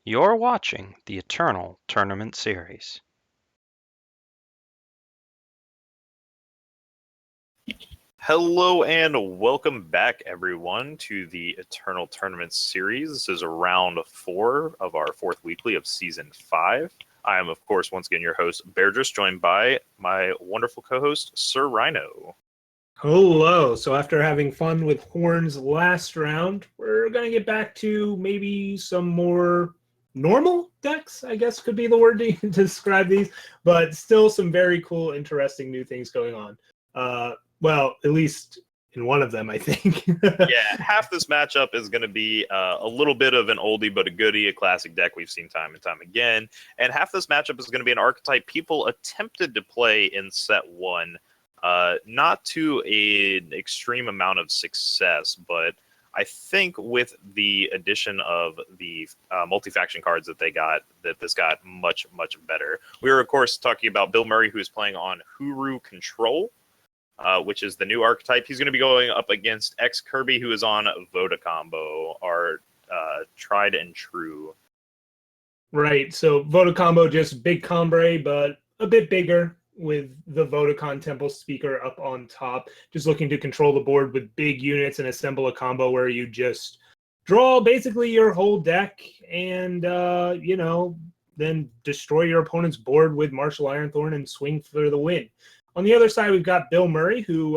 You're watching the Eternal Tournament Series. Hello and welcome back, everyone, to the Eternal Tournament Series. This is round 4 of our 4th weekly of Season 5. I am, of course, once again your host, Bairdrus, joined by my wonderful co-host, Sir Rhino. Hello. So after having fun with Horns last round, we're going to get back to maybe some more normal decks, I guess could be the word to describe these, but still some very cool, interesting new things going on. Well, at least in one of them, I think. Yeah, half this matchup is going to be a little bit of an oldie but a goodie, a classic deck we've seen time and time again. And half this matchup is going to be an archetype people attempted to play in set 1. Not to an extreme amount of success, but I think with the addition of the multi-faction cards that they got, that this got much, much better. We were, of course, talking about BillMurray, who is playing on Huru Control, which is the new archetype. He's going to be going up against ExKirby, who is on Voda Combo, our tried and true. Right. So Voda Combo, just big Combre, but a bit bigger, with the Vodacon Temple speaker up on top, just looking to control the board with big units and assemble a combo where you just draw basically your whole deck and, then destroy your opponent's board with Martial Ironthorn and swing for the win. On the other side, we've got BillMurray, who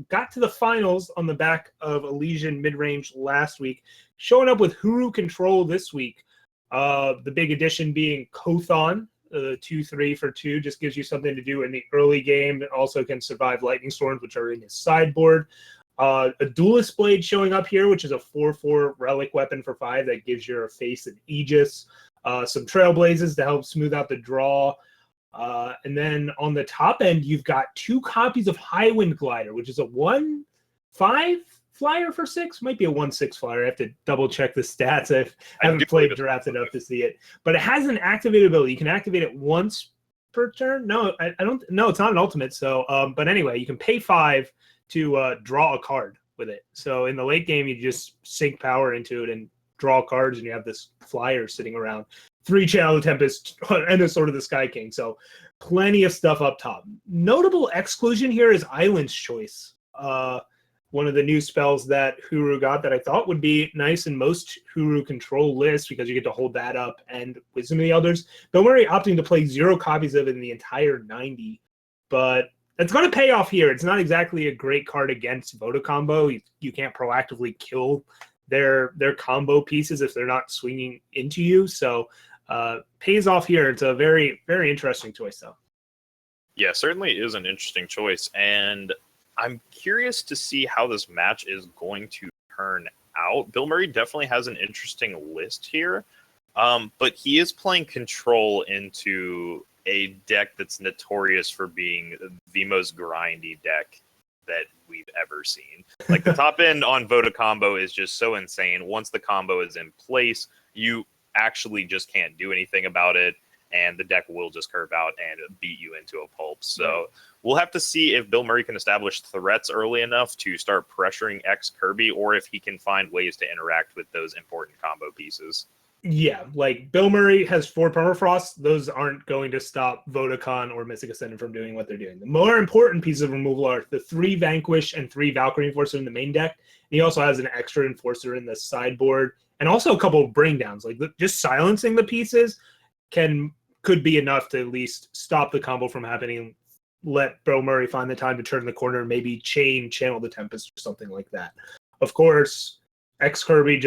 got to the finals on the back of Elysian Midrange last week, showing up with Huru Control this week. The big addition being Kothon. 2-3 for 2 just gives you something to do in the early game. It also can survive lightning storms, which are in his sideboard. A duelist blade showing up here, which is a 4/4 relic weapon for 5 that gives your face an Aegis. Some trailblazes to help smooth out the draw. And then on the top end, you've got 2 copies of Highwind Glider, which is a 1/5 flyer for 6. Might be a 1/6 flyer. I have to double check the stats. I haven't played draft enough to see it, but it has an activate ability. You can activate it once per turn. No, I don't. No, it's not an ultimate. So, but anyway, you can pay 5 to draw a card with it. So in the late game, you just sink power into it and draw cards, and you have this flyer sitting around. 3 Channel the Tempest and a Sword of the Sky King. So plenty of stuff up top. Notable exclusion here is Island's Choice. One of the new spells that Huru got that I thought would be nice in most Huru Control lists, because you get to hold that up, and Wisdom of the Elders. BillMurray opting to play 0 copies of it in the entire 90, but it's going to pay off here. It's not exactly a great card against Voda Combo. You can't proactively kill their combo pieces if they're not swinging into you, so pays off here. It's a very, very interesting choice, though. Yeah, certainly is an interesting choice, and I'm curious to see how this match is going to turn out. BillMurray definitely has an interesting list here, but he is playing control into a deck that's notorious for being the most grindy deck that we've ever seen. Like, the top end on Voda Combo is just so insane. Once the combo is in place, you actually just can't do anything about it, and the deck will just curve out and beat you into a pulp. So we'll have to see if BillMurray can establish threats early enough to start pressuring ExKirby, or if he can find ways to interact with those important combo pieces. Yeah, like BillMurray has 4 Permafrost. Those aren't going to stop Vodacon or Mystic Ascendant from doing what they're doing. The more important pieces of removal are the 3 Vanquish and 3 Valkyrie Enforcer in the main deck. And he also has an extra Enforcer in the sideboard, and also a couple of bring downs. Like, just silencing the pieces could be enough to at least stop the combo from happening. Let BillMurray find the time to turn the corner and maybe Channel the Tempest or something like that. Of course, ExKirby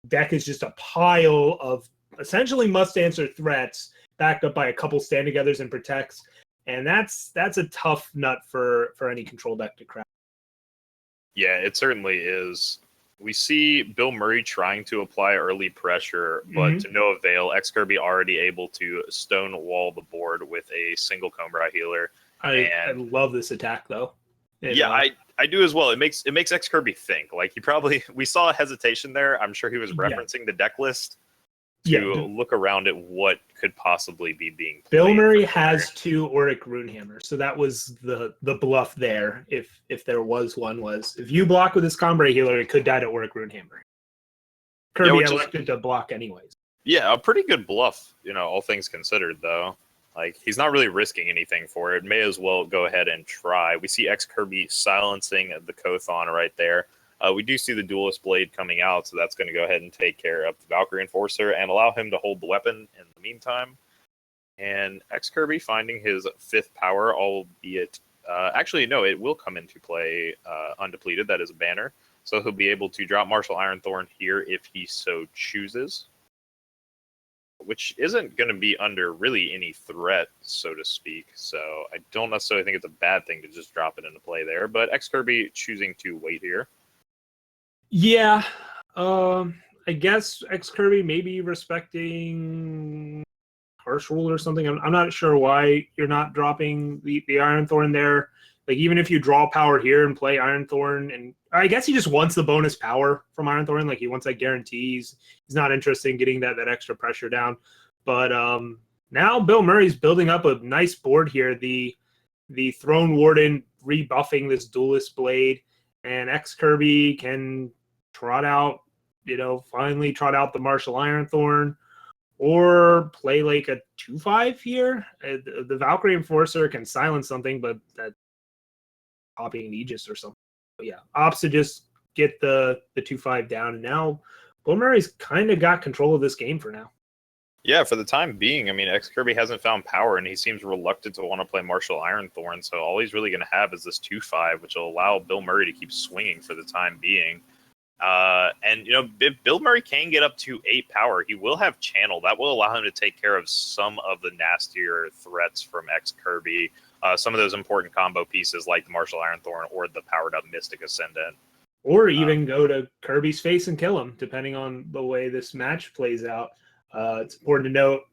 deck is just a pile of essentially must-answer threats backed up by a couple stand-togethers and protects, and that's a tough nut for any control deck to crack. Yeah, it certainly is. We see BillMurray trying to apply early pressure, but to no avail. ExKirby already able to stonewall the board with a single Combra healer. I love this attack, though. I do as well. It makes ExKirby think. Like, we saw a hesitation there. I'm sure he was referencing the deck list to look around at what could possibly be being played. BillMurray has 2 Auric Runehammer, so that was the bluff there. If there was one, if you block with this Combra healer, it could die to Auric Runehammer. Kirby elected to block anyways. Yeah, a pretty good bluff, all things considered, though. Like, he's not really risking anything for it. May as well go ahead and try. We see ExKirby silencing the Kothon right there. We do see the Duelist Blade coming out, so that's going to go ahead and take care of the Valkyrie Enforcer and allow him to hold the weapon in the meantime. And ExKirby finding his 5th power, albeit... actually, no, it will come into play undepleted. That is a banner. So he'll be able to drop Martial Ironthorn here if he so chooses, which isn't going to be under really any threat, so to speak. So I don't necessarily think it's a bad thing to just drop it into play there. But ExKirby choosing to wait here. Yeah, I guess ExKirby maybe respecting Harsh Rule or something. I'm not sure why you're not dropping the Ironthorn there. Like, even if you draw power here and play Ironthorn, and I guess he just wants the bonus power from Ironthorn. Like, he wants that guarantees. He's not interested in getting that extra pressure down. But now BillMurray's building up a nice board here. The Throne Warden rebuffing this Duelist Blade, and ExKirby can trot out, finally trot out the Martial Ironthorn, or play like a 2/5 here. The Valkyrie Enforcer can silence something, but that copying Aegis or something. But yeah, opts to just get the 2/5 down, and now BillMurray's kind of got control of this game for now. Yeah, for the time being, I mean, ExKirby hasn't found power, and he seems reluctant to want to play Martial Ironthorn, so all he's really going to have is this 2/5, which will allow BillMurray to keep swinging for the time being. And, if BillMurray can get up to 8 power, he will have Channel. That will allow him to take care of some of the nastier threats from ExKirby, some of those important combo pieces like the Martial Ironthorn or the powered-up Mystic Ascendant. Or even go to Kirby's face and kill him, depending on the way this match plays out. It's important to note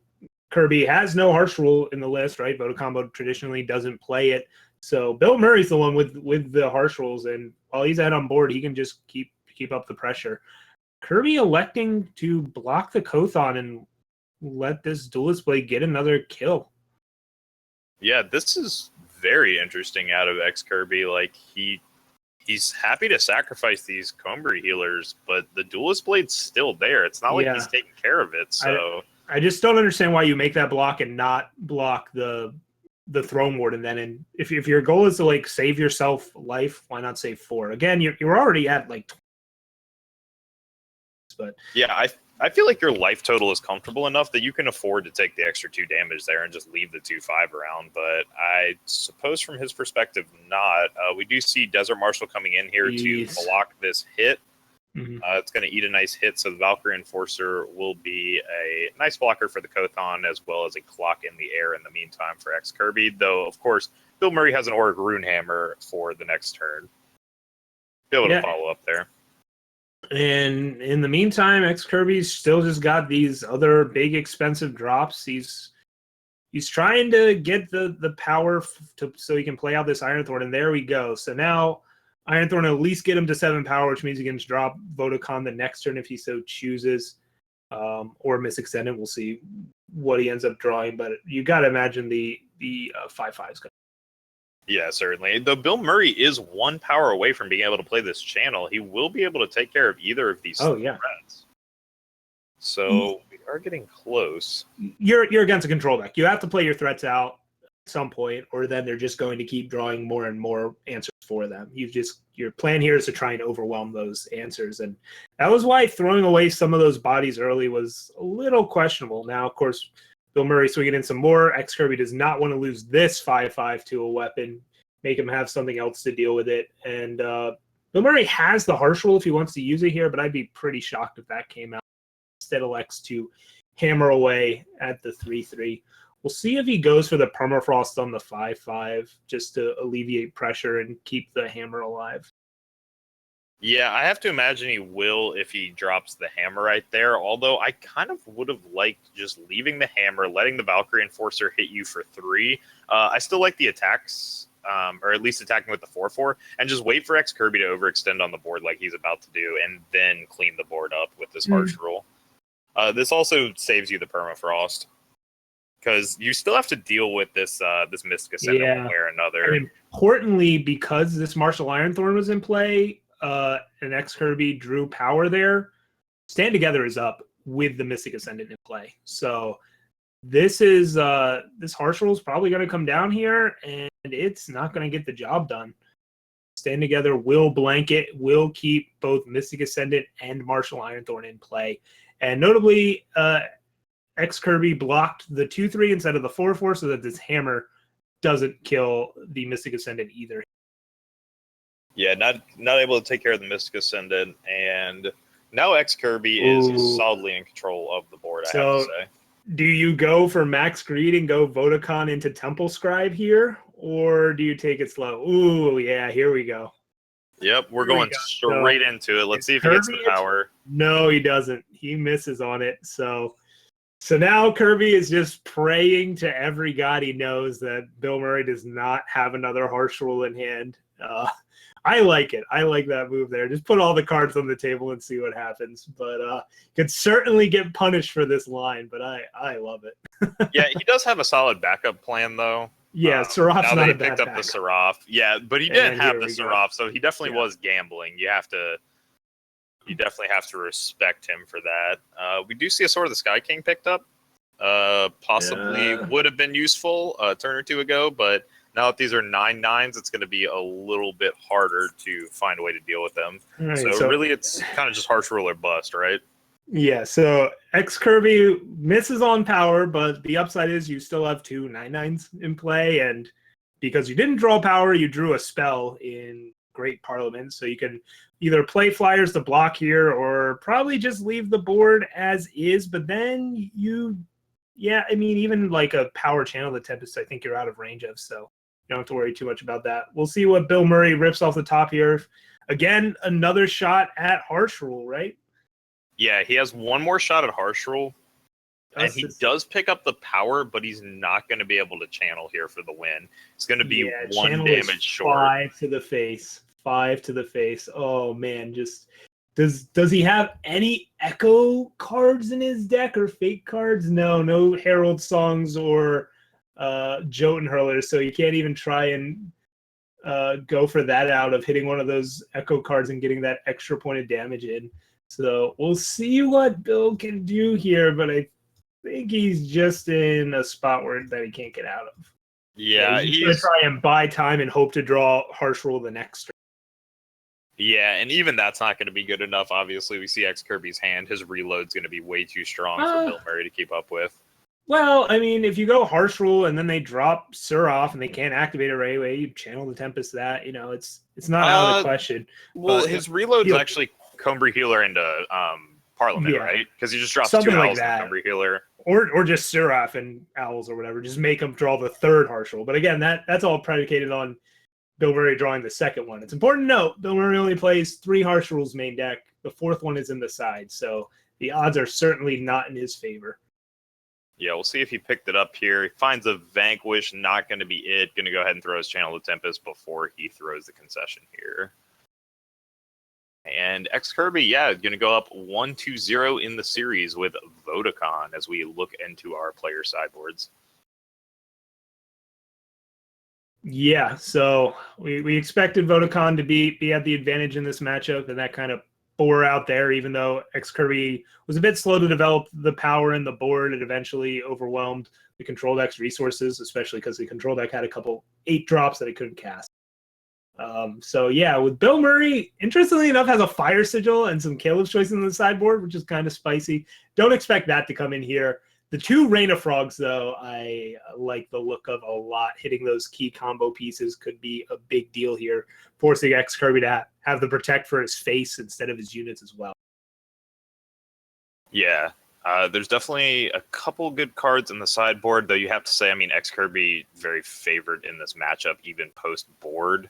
Kirby has no Harsh Rule in the list, right? Voto Combo traditionally doesn't play it. So BillMurray's the one with the Harsh Rules, and while he's out on board, he can just keep up the pressure. Kirby electing to block the Kothon and let this Duelist Blade get another kill. Yeah, this is very interesting out of ExKirby. Like, he's happy to sacrifice these Combry healers, but the Duelist Blade's still there. It's not like he's taking care of it. So I just don't understand why you make that block and not block the Throne Warden then. And if your goal is to like save yourself life, why not save 4? Again, you're already at like 20. But yeah, I feel like your life total is comfortable enough that you can afford to take the extra 2 damage there and just leave the 2/5 around. But I suppose from his perspective, not. We do see Desert Marshal coming in here to block this hit. Mm-hmm. It's going to eat a nice hit, so the Valkyrie Enforcer will be a nice blocker for the Kothon, as well as a clock in the air in the meantime for ExKirby. Though, of course, BillMurray has an Auric Runehammer for the next turn. Be able to follow up there. And in the meantime, ExKirby's still just got these other big expensive drops. He's trying to get the power so he can play out this Ironthorn, and there we go. So now Ironthorn at least get him to 7 power, which means he can drop Vodacon the next turn if he so chooses, or Miss Extended. We'll see what he ends up drawing, but you got to imagine the 5/5 is going to. Yeah, certainly. Though BillMurray is 1 power away from being able to play this channel, he will be able to take care of either of these threats. So we are getting close. You're against a control deck. You have to play your threats out at some point, or then they're just going to keep drawing more and more answers for them. Your plan here is to try and overwhelm those answers, and that was why throwing away some of those bodies early was a little questionable. Now, of course, BillMurray swinging in some more. ExKirby does not want to lose this 5/5 to a weapon, make him have something else to deal with it. And BillMurray has the Harsh Rule if he wants to use it here, but I'd be pretty shocked if that came out. Instead elects to hammer away at the 3/3. We'll see if he goes for the Permafrost on the 5/5 just to alleviate pressure and keep the hammer alive. Yeah, I have to imagine he will if he drops the hammer right there, although I kind of would have liked just leaving the hammer, letting the Valkyrie Enforcer hit you for 3. I still like the attacks, or at least attacking with the 4/4, and just wait for ExKirby to overextend on the board like he's about to do, and then clean the board up with this Harsh Rule. This also saves you the Permafrost, because you still have to deal with this Mystic Ascendant one way or another. And importantly, because this Martial Ironthorn was in play, and ExKirby drew power there, Stand Together is up. with the Mystic Ascendant in play. So this is this Harsh Rule is probably going to come down here, and it's not going to get the job done. Stand Together will blanket, will keep both Mystic Ascendant and Martial Ironthorn in play. And notably, ExKirby blocked the 2/3 instead of the 4/4 so that this hammer doesn't kill the Mystic Ascendant either. Yeah, not able to take care of the Mystic Ascendant, and now ExKirby is solidly in control of the board, I have to say. Do you go for Max Greed and go Vodacon into Temple Scribe here, or do you take it slow? Ooh, yeah, here we go. Yep, we're going straight into it. Let's see if he gets the power. No, he doesn't. He misses on it. So now Kirby is just praying to every god he knows that BillMurray does not have another Harsh Rule in hand. I like it. I like that move there. Just put all the cards on the table and see what happens. But could certainly get punished for this line, but I love it. Yeah, he does have a solid backup plan, though. Yeah, Seraph's now not that he a bad picked up backup. the Seraph. Yeah, but he didn't have the Seraph, so he definitely was gambling. You definitely have to respect him for that. We do see a Sword of the Sky King picked up. Possibly would have been useful a turn or two ago, but now that these are 9/9s, it's going to be a little bit harder to find a way to deal with them. Right, so really, it's kind of just Harsh Rule or bust, right? Yeah, so ExKirby misses on power, but the upside is you still have 2 9/9s in play, and because you didn't draw power, you drew a spell in Great Parliament, so you can either play flyers to block here or probably just leave the board as is, but then even like a power channel, the Tempest, I think you're out of range of, so you don't have to worry too much about that. We'll see what BillMurray rips off the top here. Again, another shot at Harsh Rule, right? Yeah, he has one more shot at Harsh Rule, and he does pick up the power, but he's not going to be able to channel here for the win. It's going to be 1 damage short. 5 to the face. 5 to the face. Oh, man, just... Does he have any Echo cards in his deck or fake cards? No Herald Songs or Jotun Hurlers, so you can't even try and go for that out of hitting one of those Echo cards and getting that extra point of damage in. So we'll see what Bill can do here, but I think he's just in a spot that he can't get out of. Yeah, he's going to try and buy time and hope to draw Harsh Rule the next turn. Yeah, and even that's not going to be good enough. Obviously, we see ExKirby's hand. His reload's going to be way too strong for BillMurray to keep up with. Well, I mean, if you go Harsh Rule and then they drop Seraph and they can't activate it right away, you channel the Tempest that, it's not out of the question. Well, his reload's actually Combri Healer into Parliament, right? Because he just drops something 2 like owls that. in Combri Healer. Or just Seraph and Owls or whatever. Just make them draw the 3rd Harsh Rule. But again, that's all predicated on BillMurray drawing the 2nd one. It's important to note, BillMurray only plays 3 Harsh Rules main deck. The 4th one is in the side, so the odds are certainly not in his favor. Yeah, we'll see if he picked it up here. He finds a Vanquish, not going to be it. Going to go ahead and throw his Channel of Tempest before he throws the concession here. And ExKirby, going to go up 1-2-0 in the series with Vodacon as we look into our player sideboards. Yeah, so we expected Vodacon to be at the advantage in this matchup, and that kind of bore out there, even though ExKirby was a bit slow to develop the power in the board. It eventually overwhelmed the control deck's resources, especially because the control deck had a couple 8 drops that it couldn't cast. With BillMurray, interestingly enough, has a Fire Sigil and some Caleb's Choice in the sideboard, which is kind of spicy. Don't expect that to come in here. The 2 Rhino Frogs, though, I like the look of a lot. Hitting those key combo pieces could be a big deal here, forcing ExKirby to have the protect for his face instead of his units as well. Yeah, there's definitely a couple good cards in the sideboard, though you have to say, ExKirby very favored in this matchup, even post-board.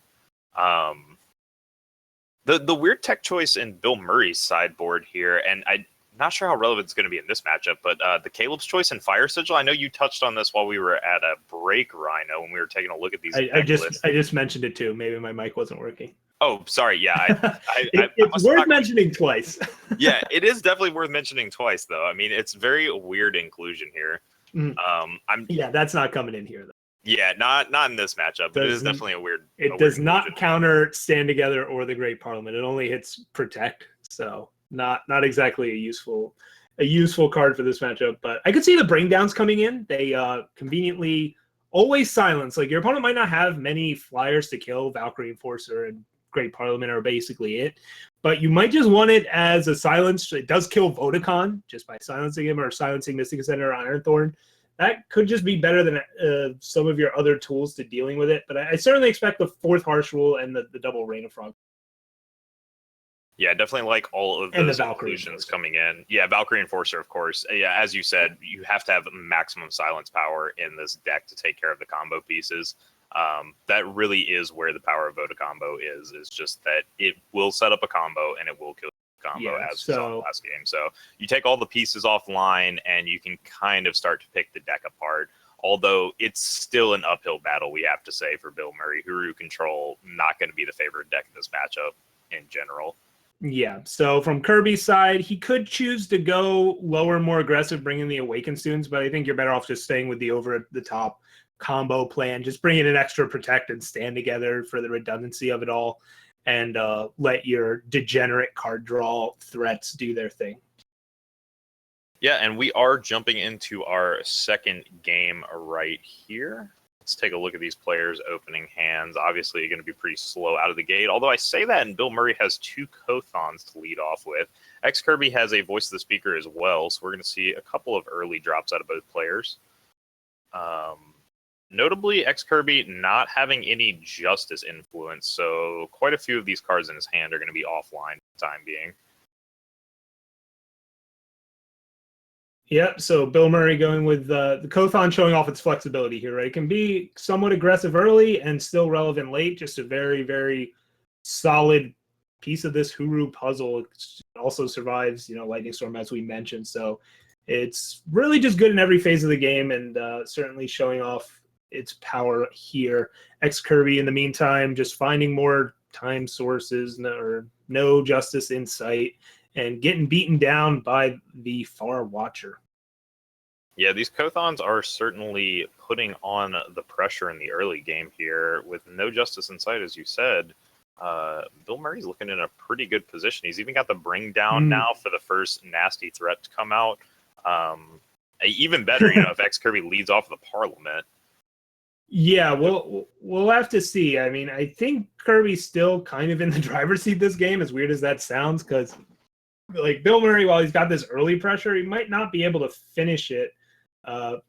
The weird tech choice in BillMurray's sideboard here, and I'm not sure how relevant it's going to be in this matchup, but the Caleb's Choice and Fire Sigil, I know you touched on this while we were at a break, Rhino, when we were taking a look at these. I just mentioned it too. Maybe my mic wasn't working. Oh, sorry. Yeah. It's worth mentioning twice. Yeah, it is definitely worth mentioning twice, though. It's very weird inclusion here. That's not coming in here, though. Yeah, not in this matchup, but it is definitely a weird. It does not counter Stand Together or the Great Parliament. It only hits Protect, so not exactly a useful a useful card for this matchup. But I could see the bring downs coming in. They conveniently always silence. Like your opponent might not have many flyers to kill. Valkyrie Enforcer and Great Parliament are basically it. But you might just want it as a silence. It does kill Vodacon just by silencing him or silencing Mystic Ascender or Ironthorn. That could just be better than some of your other tools to dealing with it. But I certainly expect the 4th Harsh Rule and the double Rain of Frog. Yeah, definitely like all of And those the Valkyrie inclusions Enforcer. coming in. Yeah, Valkyrie Enforcer, of course. Yeah, as you said, you have to have maximum silence power in this deck to take care of the combo pieces. That really is where the power of Voda combo is just that it will set up a combo and it will kill the combo as we saw in the last game. So you take all the pieces offline and you can kind of start to pick the deck apart. Although it's still an uphill battle, we have to say, for BillMurray. Huru Control, not going to be the favorite deck in this matchup in general. Yeah, so from Kirby's side, he could choose to go lower, more aggressive, bring in the Awakened Students, but I think you're better off just staying with the over-the-top combo plan. Just bring in an extra Protect and Stand together for the redundancy of it all, and let your degenerate card draw threats do their thing. Yeah, and we are jumping into our second game right here. Let's take a look at these players' opening hands. Obviously, going to be pretty slow out of the gate. Although I say that, and BillMurray has 2 Kothons to lead off with. ExKirby has a Voice of the Speaker as well, so we're going to see a couple of early drops out of both players. Notably, ExKirby not having any Justice influence, so quite a few of these cards in his hand are going to be offline for the time being. Yep, so BillMurray going with the Kothon showing off its flexibility here, right? It can be somewhat aggressive early and still relevant late. Just a very, very solid piece of this Huru puzzle. It also survives, Lightning Storm, as we mentioned. So it's really just good in every phase of the game and certainly showing off its power here. ExKirby, in the meantime, just finding more time sources or no Justice in sight, and getting beaten down by the Far Watcher. Yeah, these Kothons are certainly putting on the pressure in the early game here. With no Justice in sight, as you said, BillMurray's looking in a pretty good position. He's even got the Bring Down now for the first nasty threat to come out. Even better, if ExKirby leads off the Parliament. Yeah, we'll have to see. I mean, I think Kirby's still kind of in the driver's seat this game, as weird as that sounds, because like BillMurray, while he's got this early pressure, he might not be able to finish it.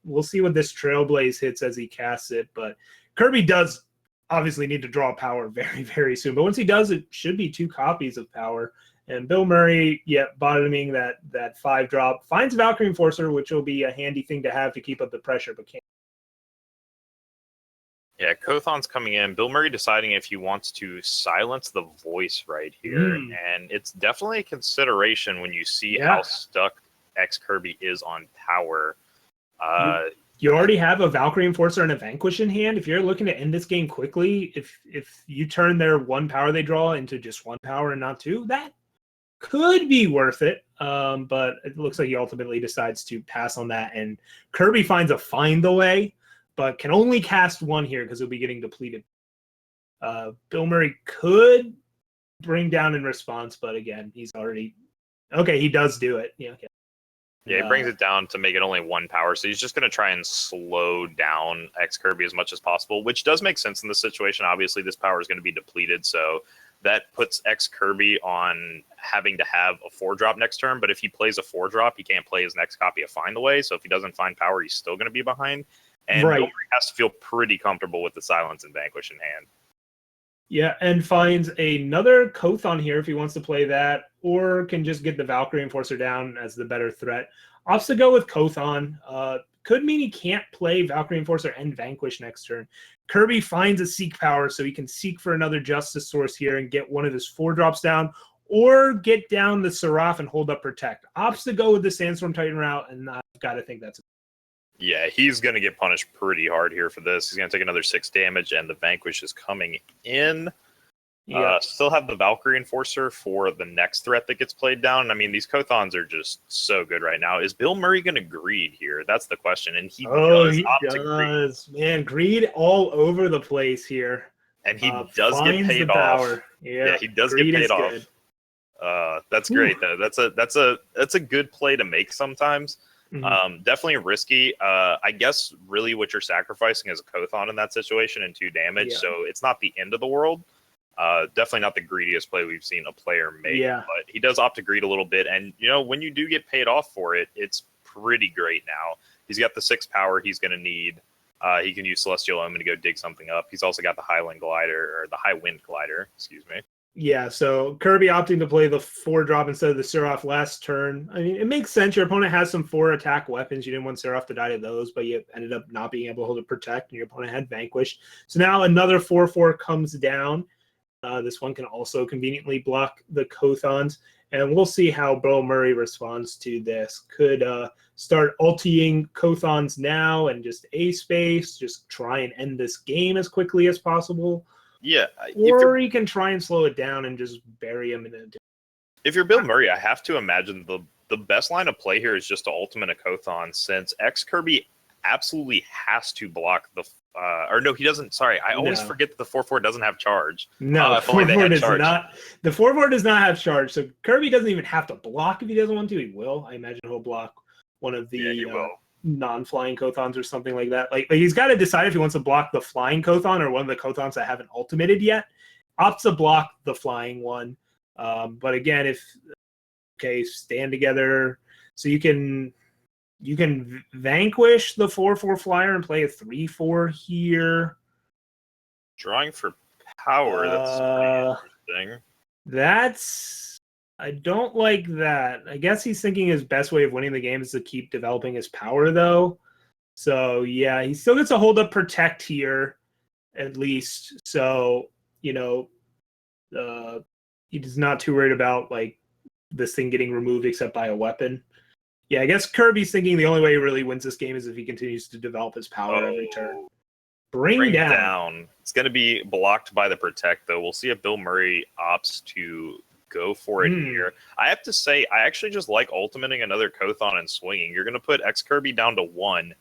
We'll see what this Trailblaze hits as he casts it, but Kirby does obviously need to draw power very, very soon. But once he does, it should be 2 copies of power. And BillMurray, bottoming that 5-drop, finds Valkyrie Enforcer, which will be a handy thing to have to keep up the pressure, but can't. Yeah, Kothon's coming in. BillMurray deciding if he wants to silence the voice right here. And it's definitely a consideration when you see how stuck ExKirby is on power. You already have a Valkyrie Enforcer and a Vanquish in hand. If you're looking to end this game quickly, if you turn their 1 power they draw into just 1 power and not 2, that could be worth it. But it looks like he ultimately decides to pass on that. And Kirby finds a Find the Way, but can only cast 1 here because he'll be getting depleted. BillMurray could bring down in response, but again, he's already... Okay, he does do it. Yeah, okay. Yeah, he brings it down to make it only 1 power, so he's just going to try and slow down ExKirby as much as possible, which does make sense in this situation. Obviously, this power is going to be depleted, so that puts ExKirby on having to have a 4-drop next turn, but if he plays a 4-drop, he can't play his next copy of Find the Way, so if he doesn't find power, he's still going to be behind. And BillMurray has to feel pretty comfortable with the Silence and Vanquish in hand. Yeah, and finds another Kothon here if he wants to play that, or can just get the Valkyrie Enforcer down as the better threat. Opts to go with Kothon. Could mean he can't play Valkyrie Enforcer and Vanquish next turn. Kirby finds a Seek power, so he can seek for another Justice source here and get one of his 4-drops down, or get down the Seraph and hold up Protect. Opts to go with the Sandstorm Titan route, and I've got to think that's... Yeah, he's going to get punished pretty hard here for this. He's going to take another 6 damage, and the Vanquish is coming in. Still have the Valkyrie Enforcer for the next threat that gets played down. I mean, these Kothons are just so good right now. Is BillMurray going to greed here? That's the question. And he does opt to greed. Man, greed all over the place here. And he does get paid off. Yeah, he does get paid off. Good. That's great though. That's a good play to make sometimes. Mhm. Definitely risky. I guess really what you're sacrificing is a Kothon in that situation and 2 damage, Yeah. so it's not the end of the world. Definitely not the greediest play we've seen a player make, Yeah. but he does opt to greed a little bit, and when you do get paid off for it, it's pretty great now. He's got the 6 power he's going to need. He can use Celestial Omen to go dig something up. He's also got the High Wind Glider, excuse me. Yeah, so Kirby opting to play the 4-drop instead of the Seraph last turn. I mean, it makes sense. Your opponent has some 4 attack weapons. You didn't want Seraph to die to those, but you ended up not being able to hold a protect, and your opponent had Vanquish. So now another 4/4 comes down. This one can also conveniently block the Kothons, and we'll see how BillMurray responds to this. Could start ulting Kothons now and just A-space, just try and end this game as quickly as possible. Yeah, Or he can try and slow it down and just bury him in a... if you're BillMurray, I have to imagine the best line of play here is just to ultimate a Kothon, since ExKirby absolutely has to block the or no, he doesn't. Sorry, I always forget that the 4/4 doesn't have charge. No, if only they had charge. The 4/4 does not have charge, so Kirby doesn't even have to block if he doesn't want to. He will. I imagine he'll block one of the non-flying Kothons or something like that. Like he's got to decide if he wants to block the flying Kothon or one of the Kothons that haven't ultimated yet. Opts to block the flying one. But again, stand together. So you can vanquish the 4/4 flyer and play a 3/4 here. Drawing for power. That's pretty interesting. I don't like that. I guess he's thinking his best way of winning the game is to keep developing his power, though. So yeah, he still gets to hold up protect here, at least. So he's not too worried about like this thing getting removed except by a weapon. Yeah, I guess Kirby's thinking the only way he really wins this game is if he continues to develop his power every turn. Bring down. It's going to be blocked by the protect, though. We'll see if BillMurray opts to go for it here. I have to say, I actually just like ultimating another Kothon and swinging. You're going to put ExKirby down to 1,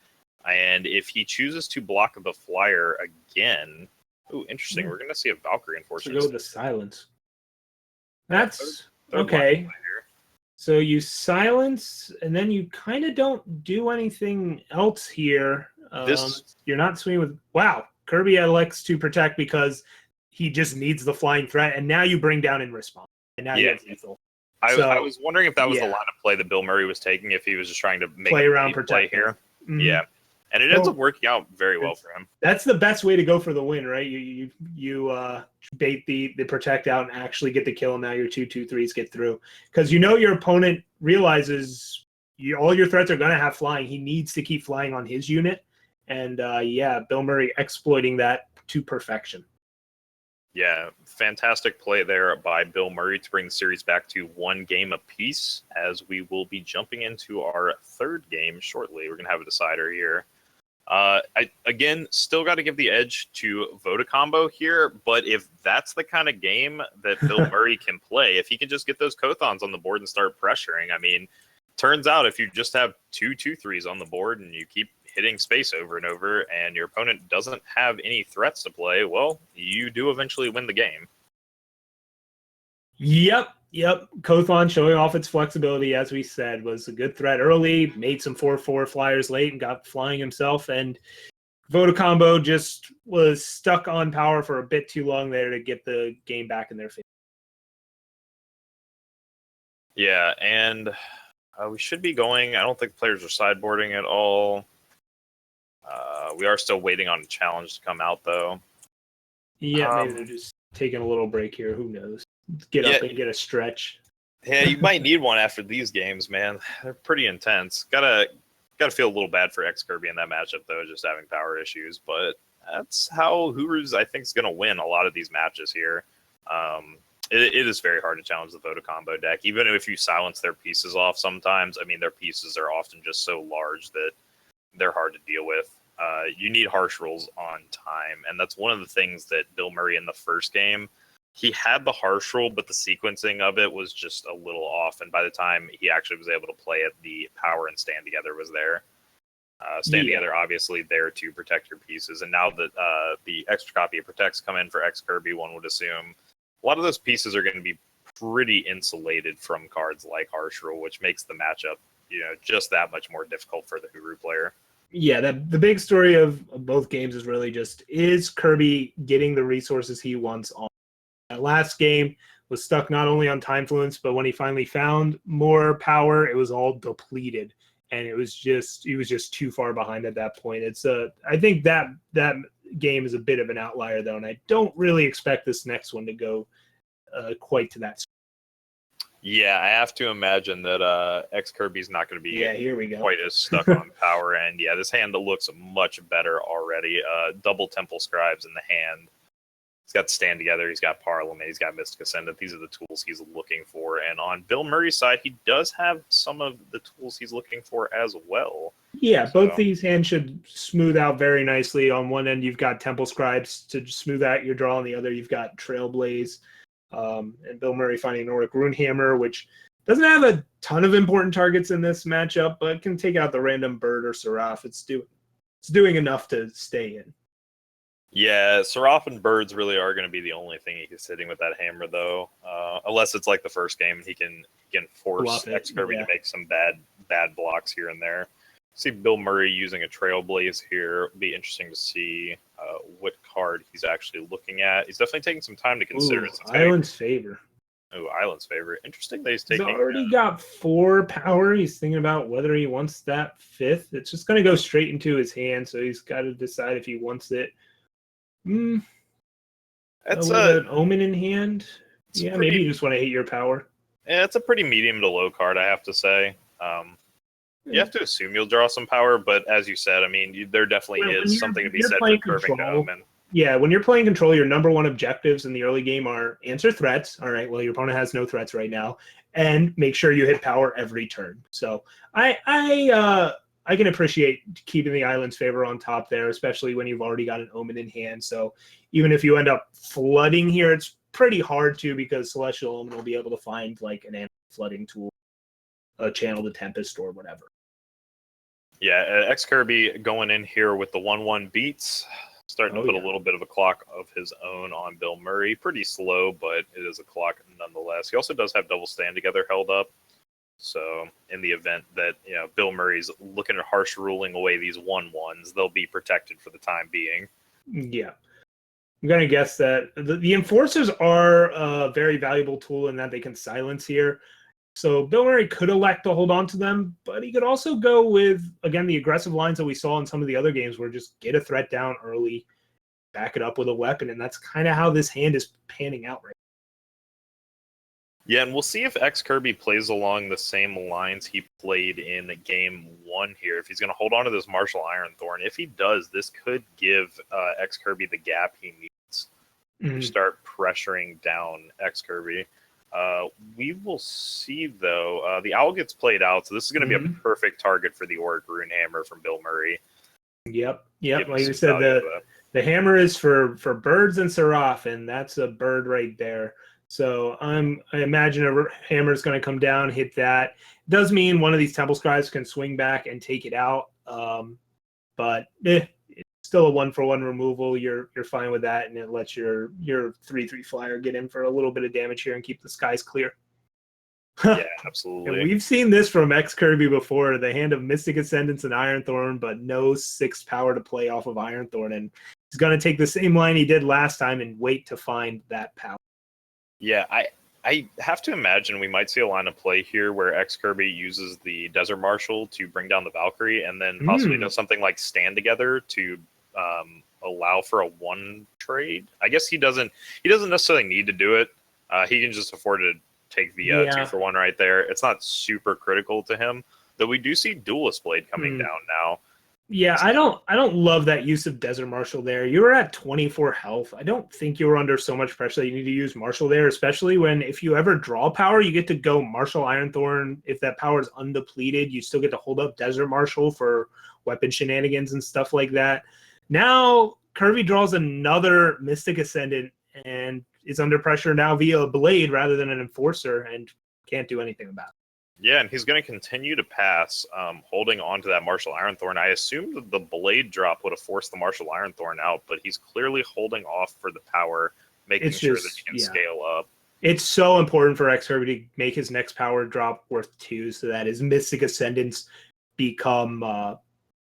and if he chooses to block the flyer again... Ooh, interesting. We're going to see a Valkyrie, unfortunately. So go to silence. That's okay. So you silence, and then you kind of don't do anything else here. You're not swinging with... Wow, Kirby elects to protect because he just needs the flying threat, and now you bring down in response. And now you have lethal. I was wondering if that was the line of play that BillMurray was taking, if he was just trying to make play around play here. Mm-hmm. Yeah. And it ends up working out very well for him. That's the best way to go for the win, right? You bait the protect out and actually get the kill, and now your 2/2/3s get through. Because your opponent realizes all your threats are going to have flying. He needs to keep flying on his unit. And BillMurray exploiting that to perfection. Yeah, fantastic play there by BillMurray to bring the series back to 1 game apiece, as we will be jumping into our 3rd game shortly. We're going to have a decider here. I still got to give the edge to Vodacombo here, but if that's the kind of game that BillMurray can play, if he can just get those Kothons on the board and start pressuring, I mean, turns out if you just have 2/2/3s on the board and you keep hitting space over and over and your opponent doesn't have any threats to play, well, you do eventually win the game. Yep. Kothon showing off its flexibility, as we said, was a good threat early, made some 4/4 flyers late and got flying himself, and Vodacombo just was stuck on power for a bit too long there to get the game back in their favor. Yeah, and we should be going. I don't think players are sideboarding at all. We are still waiting on a challenge to come out, though. Yeah, maybe they're just taking a little break here. Who knows? Get up and get a stretch. Yeah, you might need one after these games, man. They're pretty intense. Gotta feel a little bad for ExKirby in that matchup, though, just having power issues. But that's how Hooroo's, I think, is going to win a lot of these matches here. It is very hard to challenge the Vodacombo deck, even if you silence their pieces off sometimes. I mean, their pieces are often just so large that they're hard to deal with. You need harsh rules on time, and that's one of the things that BillMurray in the first game, he had the harsh rule, but the sequencing of it was just a little off, and by the time he actually was able to play it, the power and stand together was there. Stand together, obviously, there to protect your pieces, and now that the extra copy of Protects come in for ExKirby, one would assume a lot of those pieces are going to be pretty insulated from cards like Harsh Rule, which makes the matchup, just that much more difficult for the Huru player. Yeah, the big story of both games is really just, is Kirby getting the resources he wants on? That last game was stuck not only on Time Fluence, but when he finally found more power, it was all depleted. And he was just too far behind at that point. I think that game is a bit of an outlier, though, and I don't really expect this next one to go quite to that. Yeah, I have to imagine that ExKirby's not going to be here we go. quite as stuck on power. And yeah, this hand looks much better already. Double Temple Scribes in the hand. He's got Stand Together, he's got Parliament, he's got Mystic Ascendant. These are the tools he's looking for. And on BillMurray's side, he does have some of the tools he's looking for as well. Yeah, both these hands should smooth out very nicely. On one end, you've got Temple Scribes to smooth out your draw. On the other, you've got Trailblaze. And BillMurray finding Nordic Runehammer, which doesn't have a ton of important targets in this matchup, but can take out the random Bird or Seraph. It's doing enough to stay in. Yeah, Seraph and Birds really are going to be the only thing he's hitting with that hammer, though. Unless it's like the first game, he can force ExKirby to make some bad blocks here and there. See BillMurray using a Trailblaze here. It'd be interesting to see what card he's actually looking at. He's definitely taking some time to consider it. Island's Favor. Oh, Island's Favor. Interesting that he's taking... He's already got 4 power. He's thinking about whether he wants that 5th. It's just going to go straight into his hand, so he's got to decide if he wants it. That's an Omen in hand. Yeah, maybe you just want to hit your power. Yeah, it's a pretty medium to low card, I have to say. You have to assume you'll draw some power, but as you said, I mean, there definitely is something to be said for curving to Omen. Yeah, when you're playing control, your number one objectives in the early game are answer threats. All right, well, your opponent has no threats right now, and make sure you hit power every turn. So I can appreciate keeping the Island's Favor on top there, especially when you've already got an Omen in hand. So even if you end up flooding here, it's pretty hard to, because Celestial Omen will be able to find like an anti-flooding tool, Channel the Tempest or whatever. Yeah, ExKirby going in here with the 1-1 beats, starting to put a little bit of a clock of his own on BillMurray. Pretty slow, but it is a clock nonetheless. He also does have Double Stand Together held up. So in the event that BillMurray's looking at harsh ruling away these 1-1s, they'll be protected for the time being. Yeah. I'm going to guess that the Enforcers are a very valuable tool in that they can silence here. So BillMurray could elect to hold on to them, but he could also go with, again, the aggressive lines that we saw in some of the other games where just get a threat down early, back it up with a weapon, and that's kind of how this hand is panning out right now. Yeah, and we'll see if ExKirby plays along the same lines he played in game 1 here. If he's going to hold on to this Martial Ironthorn. If he does, this could give ExKirby the gap he needs to start pressuring down ExKirby. We will see, though. The Owl gets played out, so this is going to be a perfect target for the Auric Runehammer from BillMurray. Yep. Like you said, the hammer is for Birds and Seraph, and that's a bird right there. So I imagine a hammer is going to come down, hit that. It does mean one of these Temple Scribes can swing back and take it out, but it's still a 1-for-1 removal. You're fine with that, and it lets your 3/3 flyer get in for a little bit of damage here and keep the skies clear. Yeah, absolutely. And we've seen this from ExKirby before, the hand of Mystic Ascendance and Ironthorn, but no 6 power to play off of Ironthorn, and he's going to take the same line he did last time and wait to find that power. Yeah, I have to imagine we might see a line of play here where ExKirby uses the Desert Marshal to bring down the Valkyrie, and then possibly does something like Stand Together to allow for a 1 trade. I guess he doesn't necessarily need to do it. He can just afford to take the 2-for-1 right there. It's not super critical to him, though we do see Duelist Blade coming down now. Yeah, I don't love that use of Desert Marshal there. You were at 24 health. I don't think you were under so much pressure that you need to use Marshal there, especially when if you ever draw power, you get to go Marshal Ironthorn. If that power is undepleted, you still get to hold up Desert Marshal for weapon shenanigans and stuff like that. Now, Kirby draws another Mystic Ascendant and is under pressure now via a Blade rather than an Enforcer and can't do anything about it. Yeah, and he's going to continue to pass, holding on to that Martial Ironthorn. I assumed that the Blade drop would have forced the Martial Ironthorn out, but he's clearly holding off for the power, making sure that he can scale up. It's so important for ExKirby to make his next power drop worth 2 so that his Mystic Ascendants become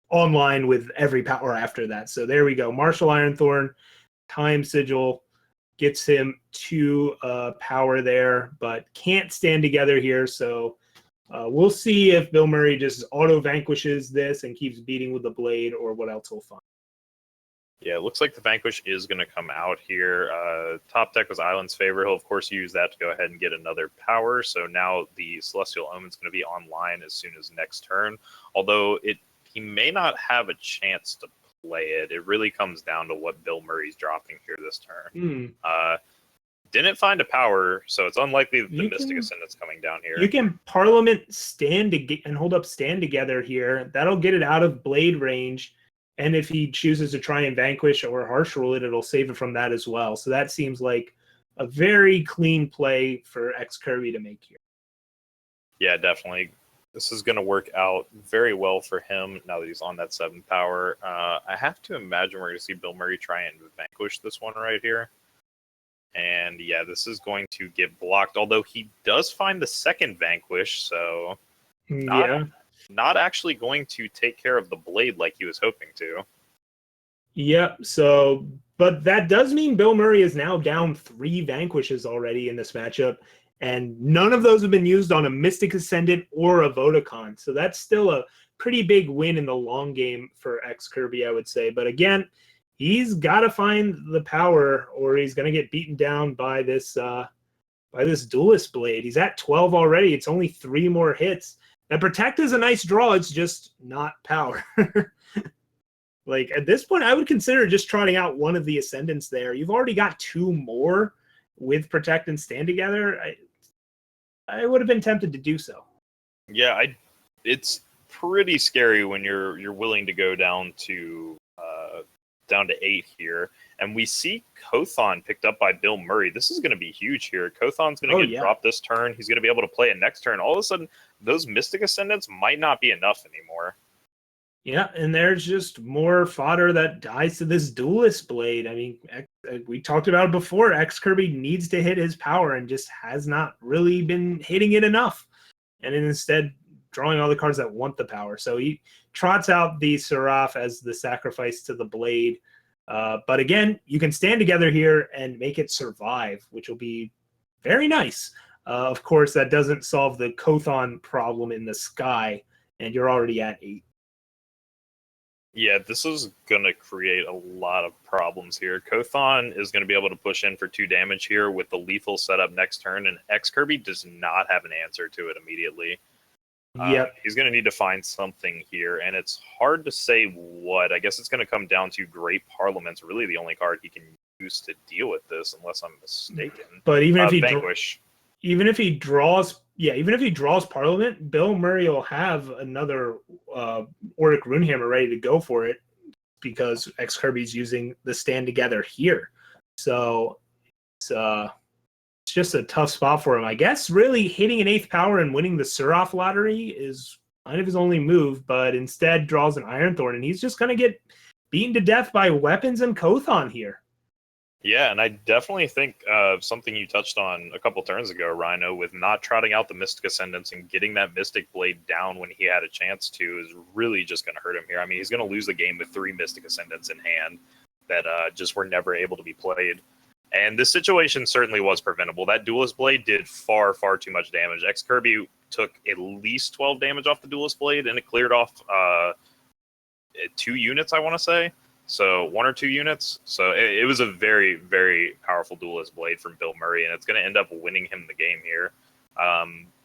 online with every power after that. So there we go. Martial Ironthorn, Time Sigil gets him 2 power there, but can't stand together here. So we'll see if BillMurray just auto-vanquishes this and keeps beating with the blade or what else he'll find. Yeah, it looks like the Vanquish is going to come out here. Top deck was Island's favor. He'll, of course, use that to go ahead and get another power. So now the Celestial Omen's going to be online as soon as next turn. Although he may not have a chance to play it. It really comes down to what BillMurray's dropping here this turn. Didn't find a power, so it's unlikely that the Mystic Ascendant's coming down here. You can Parliament stand and hold up stand together here. That'll get it out of blade range. And if he chooses to try and vanquish or harsh rule it, it'll save it from that as well. So that seems like a very clean play for ExKirby to make here. Yeah, definitely. This is going to work out very well for him now that he's on that 7 power. I have to imagine we're going to see BillMurray try and vanquish this one right here. And yeah, this is going to get blocked, although he does find the second vanquish, so not actually going to take care of the blade like he was hoping to. Yep. So, but that does mean BillMurray is now down 3 vanquishes already in this matchup, and none of those have been used on a Mystic Ascendant or a Vodacon. So that's still a pretty big win in the long game for ExKirby, I would say. But again, he's got to find the power, or he's going to get beaten down by this Duelist Blade. He's at 12 already. It's only 3 more hits. Now, Protect is a nice draw. It's just not power. Like, at this point, I would consider just trotting out one of the Ascendants there. You've already got 2 more with Protect and Stand Together. I would have been tempted to do so. Yeah, it's pretty scary when you're willing to go down to 8 here. And we see Kothon picked up by BillMurray. This is going to be huge here. Kothon's going to get dropped this turn. He's going to be able to play it next turn. All of a sudden, those Mystic Ascendants might not be enough anymore. Yeah, and there's just more fodder that dies to this Duelist Blade. I mean, we talked about it before. ExKirby needs to hit his power and just has not really been hitting it enough. And instead, drawing all the cards that want the power. So he trots out the Seraph as the sacrifice to the blade. But again, you can stand together here and make it survive, which will be very nice. Of course, that doesn't solve the Kothon problem in the sky, and you're already at 8. Yeah, this is going to create a lot of problems here. Kothon is going to be able to push in for 2 damage here with the lethal setup next turn, and ExKirby does not have an answer to it immediately. Yep. He's going to need to find something here, and it's hard to say what. I guess it's going to come down to Great Parliament's really the only card he can use to deal with this, unless I'm mistaken. But even if he Vanquish. Even if he draws Parliament, BillMurray will have another Auric Runehammer ready to go for it because ExKirby's using the Stand Together here. So it's just a tough spot for him. I guess really hitting an 8th power and winning the Seraph lottery is kind of his only move, but instead draws an Ironthorn, and he's just going to get beaten to death by weapons and Kothon here. Yeah, and I definitely think something you touched on a couple turns ago, Rhino, with not trotting out the Mystic Ascendants and getting that Mystic Blade down when he had a chance to is really just going to hurt him here. I mean, he's going to lose the game with 3 Mystic Ascendants in hand that just were never able to be played. And this situation certainly was preventable. That Duelist Blade did far, far too much damage. ExKirby took at least 12 damage off the Duelist Blade, and it cleared off 2 units, I want to say. So 1 or 2 units. So it was a very, very powerful Duelist Blade from BillMurray, and it's going to end up winning him the game here.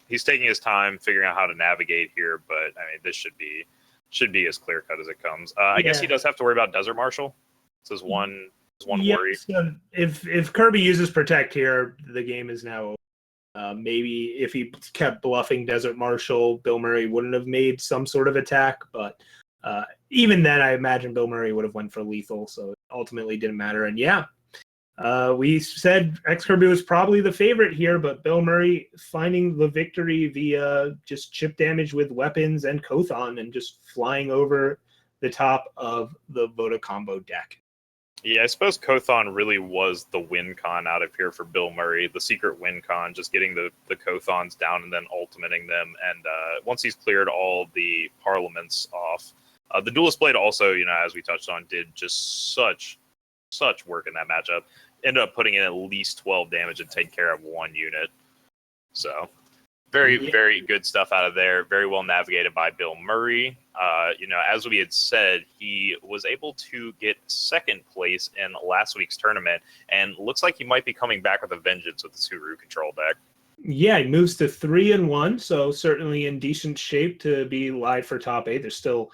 He's taking his time figuring out how to navigate here, but I mean, this should be as clear cut as it comes. I guess he does have to worry about Desert Marshal. It's his one worry. So if Kirby uses Protect here, the game is now over. Maybe if he kept bluffing Desert Marshal, BillMurray wouldn't have made some sort of attack, but even then, I imagine BillMurray would have went for lethal, so it ultimately didn't matter. And yeah, we said ExKirby was probably the favorite here, but BillMurray finding the victory via just chip damage with weapons and Kothon and just flying over the top of the Voda combo deck. Yeah, I suppose Kothon really was the win con out of here for BillMurray, the secret win con, just getting the Kothons down and then ultimating them. And once he's cleared all the parliaments off, the Duelist Blade also, as we touched on, did just such work in that matchup. Ended up putting in at least 12 damage and taking care of one unit. So very good stuff out of there. Very well navigated by BillMurray. As we had said, he was able to get second place in last week's tournament, and looks like he might be coming back with a vengeance with the Suru control deck. Yeah, he moves to 3-1, so certainly in decent shape to be live for top 8. There's still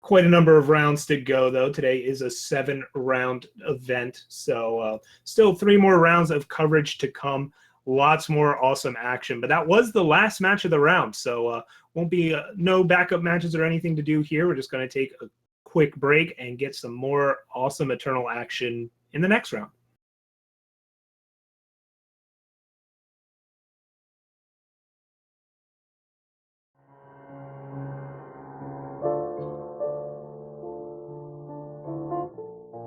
quite a number of rounds to go, though. Today is a 7-round event, so still 3 more rounds of coverage to come. Lots more awesome action, but that was the last match of the round, so won't be no backup matches or anything to do here. We're just going to take a quick break and get some more awesome Eternal action in the next round.